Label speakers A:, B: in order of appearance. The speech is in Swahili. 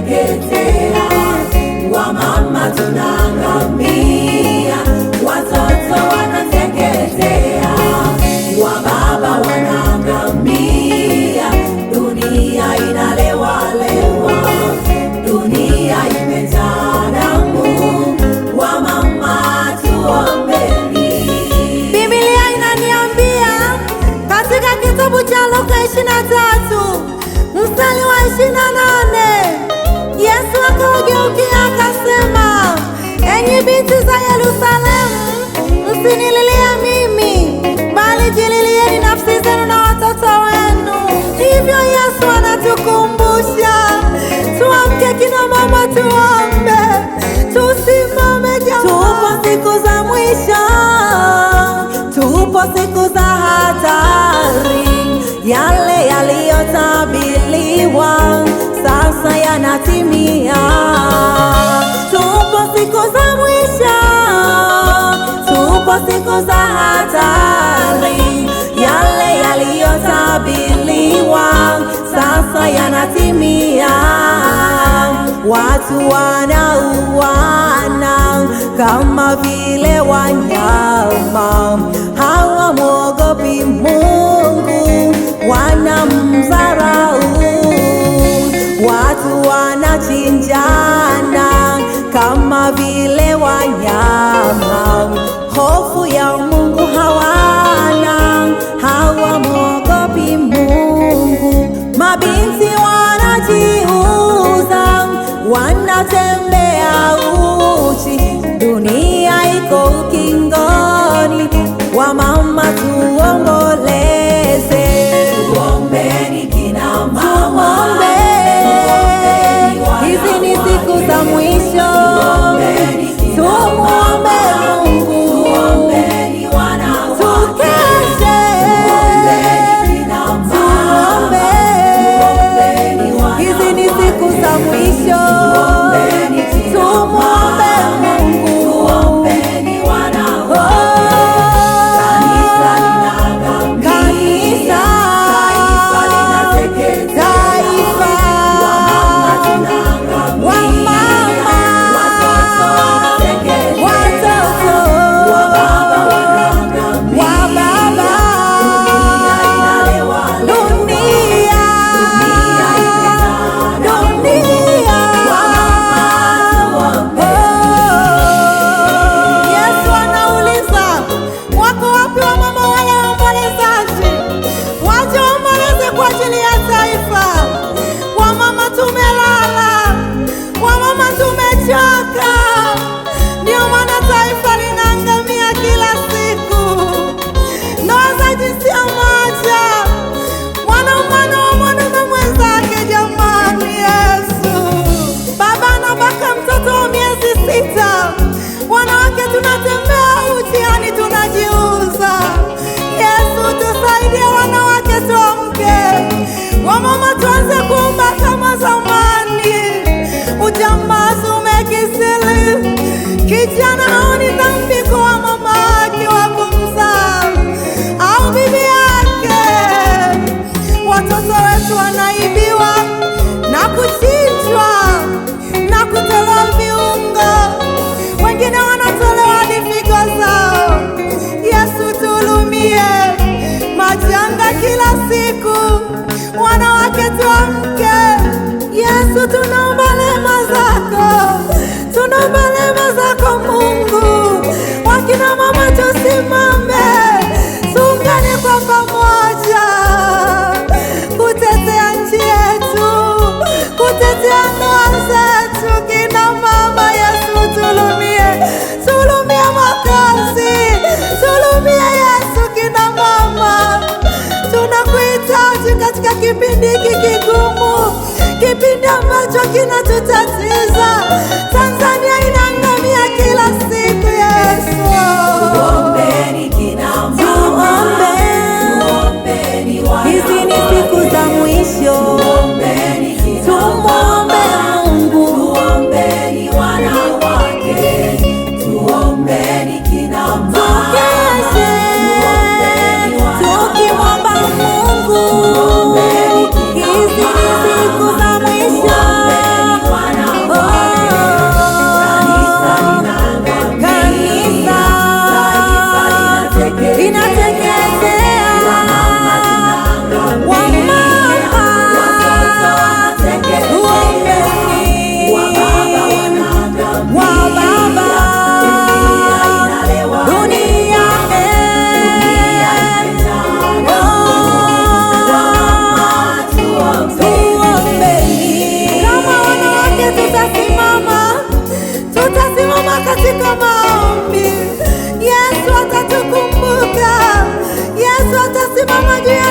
A: wanateketea, wamama tunaangamia, watoto wanateketea, wababa wanaangamia, dunia inalewalewa, dunia imejaa damu, wamama tuombeni.
B: Biblia inaniambia katika kitabu cha Luka 23 mstari wa 28, Yesu akawageukia akasema, enyi binti za Yerusalemu, msinililie mimi, bali jililieni nafsi zenu na watoto wenu. Hivyo Yesu anatukumbusha tuamke, kina mama, tuombe, tusimame jamani. Tupo siku za mwisho, tupo siku za hatari, yale yaliyotabiriwa sasa yanatimia. Tupo siku za mwisho, tupo siku za hatari, yale yaliyotabiriwa sasa yanatimia. Watu wanauana kama vile wanyama, hawamwogopi Mungu, wanamdharau. Watu wanachinjana kama vile wanyama, hofu ya Mungu hawana, hawamwogopi Mungu. Mabinti wanajiuza, wanatembea uchi, dunia iko ukingoni, wamama tuomboleze.
A: Tuombeni kina mama,
B: hizi ni siku za mwisho, tumuombe Mungu,
A: tuombeni wanawake,
B: tukeshe, tuombe, hizi ni siku za mwisho, tumuombe Mungu,
A: tuombeni wanawake.
B: Ndio maana taifa linaangamia kila siku. Ndoa za jinsia moja, mwanaume wa mwanaume mwenzake. Jamani, Yesu baba anabaka mtoto wa miezi 6. Wanawake tunatembea uchi, yani tunajiuza. Yesu tusaidie, wanawake tuamke, wamama tuanze kuomba kama zamani. Ujambazi umekisili, kijana haoni dhambi kwa mama yake wa kumzaa au bibi yake. Watoto wetu wanaibiwa na kuchinjwa na kutolewa viungo, wengine wanatolewa hadi figo zao. Yesu tuhurumie, majanga kila siku, wanawake tuamke. Yesu tunaomba rehema zako, tunaomba rehema zako Mungu. Wakina mama tusimame, tuungane kwa pamoja kutetea nchi yetu, kutetea ndoa zetu. Kina mama, Yesu tuhurumie, tuhurumie makazi, tuhurumie Yesu. Kina mama tunakuhitaji katika kipindi hiki kigumu, kipindi ambacho kinatutatiza. Tanzania inaangamia kila siku. Yesu,
A: Tuombeni kina mama, tuombeni wanawake,
B: hizi ni siku za mwisho, tumuombe Mungu,
A: tuombeni wanawake, tuombeni kina mama,
B: tukeshe, tukimwomba Mungu. Hizi ni siku za mwisho, katika maombi, Yesu atatukumbuka, Yesu atasimama juu ya